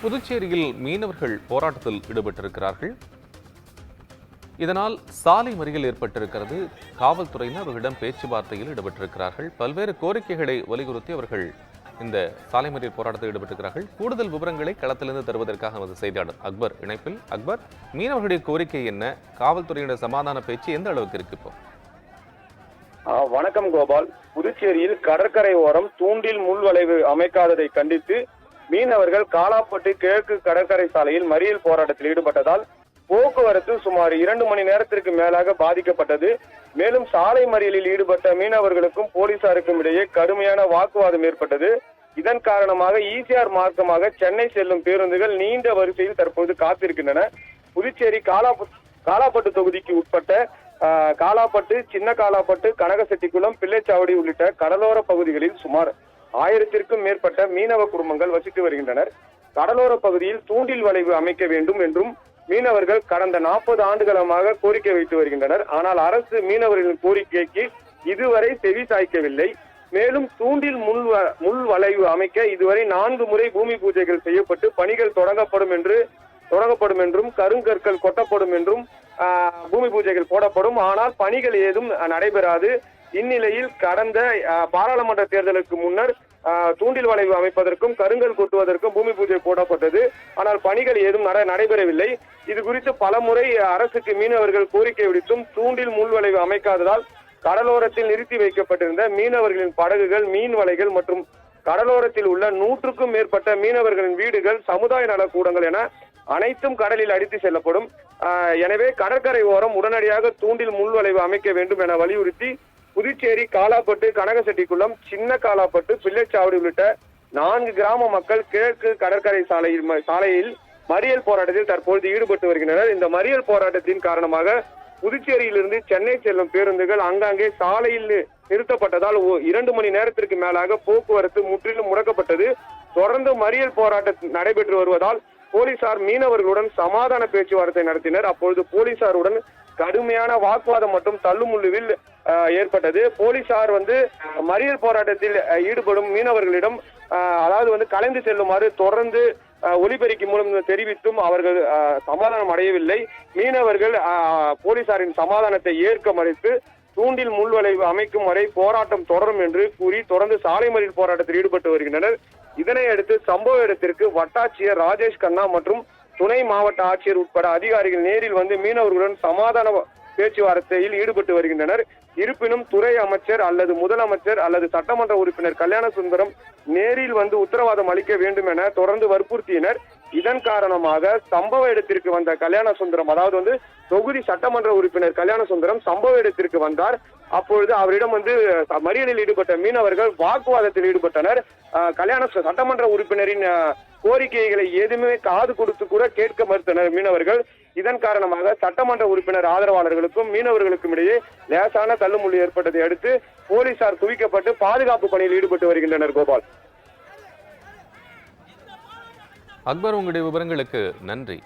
புதுச்சேரியில் மீனவர்கள் போராட்டத்தில் ஈடுபட்டிருக்கிறார்கள். இதனால் சாலை மறியல் ஏற்பட்டிருக்கிறது. காவல்துறையினர் அவர்களிடம் பேச்சுவார்த்தையில் ஈடுபட்டிருக்கிறார்கள். பல்வேறு கோரிக்கைகளை வலியுறுத்தி அவர்கள் இந்த சாலை மறியல் போராட்டத்தில் ஈடுபட்டிருக்கிறார்கள். கூடுதல் விவரங்களை களத்திலிருந்து தருவதற்காக நமது செய்தியாளர் அக்பர் இணைப்பில். அக்பர், மீனவர்களுடைய கோரிக்கை என்ன? காவல்துறையினர் சமாதான பேச்சு எந்த அளவுக்கு இருக்கு இப்போ? வணக்கம் கோபால். புதுச்சேரியில் கடற்கரை ஓரம் தூண்டில் முள்வளைவு அமைக்காததை கண்டித்து மீனவர்கள் காலாப்பட்டு கிழக்கு கடற்கரை சாலையில் மறியல் போராட்டத்தில் ஈடுபட்டதால் போக்குவரத்து சுமார் 2 மணி நேரத்திற்கு மேலாக பாதிக்கப்பட்டது. மேலும் சாலை மறியலில் ஈடுபட்ட மீனவர்களுக்கும் போலீசாருக்கும் இடையே கடுமையான வாக்குவாதம் ஏற்பட்டது. இதன் காரணமாக ஈசிஆர் மார்க்கமாக சென்னை செல்லும் பேருந்துகள் நீண்ட வரிசையில் தற்போது காத்திருக்கின்றன. புதுச்சேரி காலாப்பட்டு தொகுதிக்கு உட்பட்ட காலாப்பட்டு, சின்ன காலாப்பட்டு, கனகசெட்டிக்குளம், பிள்ளைச்சாவடி உள்ளிட்ட கடலோர பகுதிகளில் சுமார் 1000க்கும் மேற்பட்ட மீனவ குடும்பங்கள் வசித்து வருகின்றனர். கடலோர பகுதியில் தூண்டில் வளைவு அமைக்க வேண்டும் என்றும் மீனவர்கள் கடந்த 40 ஆண்டுகாலமாக கோரிக்கை வைத்து வருகின்றனர். ஆனால் அரசு மீனவர்களின் கோரிக்கைக்கு இதுவரை செவி சாய்க்கவில்லை. மேலும் தூண்டில் முள் வளைவு அமைக்க இதுவரை 4 முறை பூமி பூஜைகள் செய்யப்பட்டு பணிகள் தொடங்கப்படும் என்றும் கருங்கற்கள் கொட்டப்படும் என்றும் பூமி பூஜைகள் போடப்படும். ஆனால் பணிகள் ஏதும் நடைபெறாது. இந்நிலையில் கடந்த பாராளுமன்ற தேர்தலுக்கு முன்னர் தூண்டில் வளைவு அமைப்பதற்கும் கருங்கல் கொட்டுவதற்கும் பூமி பூஜை போடப்பட்டது. ஆனால் பணிகள் ஏதும் நடைபெறவில்லை. இது குறித்து பல முறை அரசுக்கு மீனவர்கள் கோரிக்கை விடுத்தும் தூண்டில் முள் வளைவு அமைக்காததால் கடலோரத்தில் நிறுத்தி வைக்கப்பட்டிருந்த மீனவர்களின் படகுகள், மீன் வலைகள் மற்றும் கடலோரத்தில் உள்ள 100க்கும் மேற்பட்ட மீனவர்களின் வீடுகள், சமுதாய நலக்கூடங்கள் என அனைத்தும் கடலில் அடித்து செல்லப்படும். எனவே கடற்கரை ஓரம் உடனடியாக தூண்டில் முள் வளைவு அமைக்க வேண்டும் என வலியுறுத்தி புதுச்சேரி காலாப்பட்டு, கனகசெட்டிக்குளம், சின்ன காலாப்பட்டு, பிள்ளைச்சாவடி உள்ளிட்ட 4 கிராம மக்கள் கிழக்கு கடற்கரை சாலையில் மறியல் போராட்டத்தில் தற்பொழுது ஈடுபட்டு வருகின்றனர். இந்த மறியல் போராட்டத்தின் காரணமாக புதுச்சேரியிலிருந்து சென்னை செல்லும் பேருந்துகள் ஆங்காங்கே சாலையில் நிறுத்தப்பட்டதால் 2 மணி நேரத்திற்கு மேலாக போக்குவரத்து முற்றிலும் முடக்கப்பட்டது. தொடர்ந்து மறியல் போராட்டம் நடைபெற்று வருவதால் போலீசார் மீனவர்களுடன் சமாதான பேச்சுவார்த்தை நடத்தினர். அப்பொழுது போலீசாருடன் கடுமையான வாக்குவாதம் மற்றும் தள்ளுமுள்ளுவில் ஏற்பட்டது. போலீசார் மறியல் போராட்டத்தில் ஈடுபடும் மீனவர்களிடம் கலைந்து செல்லுமாறு தொடர்ந்து ஒலிபெருக்கி மூலம் தெரிவித்தும் அவர்கள் சமாதானம் அடையவில்லை. மீனவர்கள் போலீசாரின் சமாதானத்தை ஏற்க மறுத்து தூண்டில் முள்வளைவு அமைக்கும் வரை போராட்டம் தொடரும் என்று கூறி தொடர்ந்து சாலை மறியல் போராட்டத்தில் ஈடுபட்டு வருகின்றனர். இதனை அடுத்து சம்பவ இடத்திற்கு வட்டாட்சியர் ராஜேஷ் கண்ணா மற்றும் துணை மாவட்ட ஆட்சியர் உட்பட அதிகாரிகள் நேரில் மீனவர்களுடன் சமாதான பேச்சுவார்த்தையில் ஈடுபட்டு வருகின்றனர். இருப்பினும் துறை அமைச்சர் அல்லது முதலமைச்சர் அல்லது சட்டமன்ற உறுப்பினர் கல்யாணசுந்தரம் நேரில் உத்தரவாதம் அளிக்க வேண்டும் என தொடர்ந்து வற்புறுத்தினர். இதன் காரணமாக சம்பவ இடத்திற்கு வந்த கல்யாணசுந்தரம், தொகுதி சட்டமன்ற உறுப்பினர் கல்யாணசுந்தரம் சம்பவ இடத்திற்கு வந்தார். அப்பொழுது அவரிடம் மறியலில் ஈடுபட்ட மீனவர்கள் வாக்குவாதத்தில் ஈடுபட்டனர். சட்டமன்ற உறுப்பினரின் கோரிக்கைகளை எதுவுமே காது கொடுத்து கூட கேட்க மறுத்தனர் மீனவர்கள். இதன் காரணமாக சட்டமன்ற உறுப்பினர் ஆதரவாளர்களுக்கும் மீனவர்களுக்கும் இடையே லேசான தள்ளுமுள்ளு ஏற்பட்டதை அடுத்து போலீசார் குவிக்கப்பட்டு பாதுகாப்பு பணியில் ஈடுபட்டு வருகின்றனர். கோபால். அக்பர், உங்களுடைய விவரங்களுக்கு நன்றி.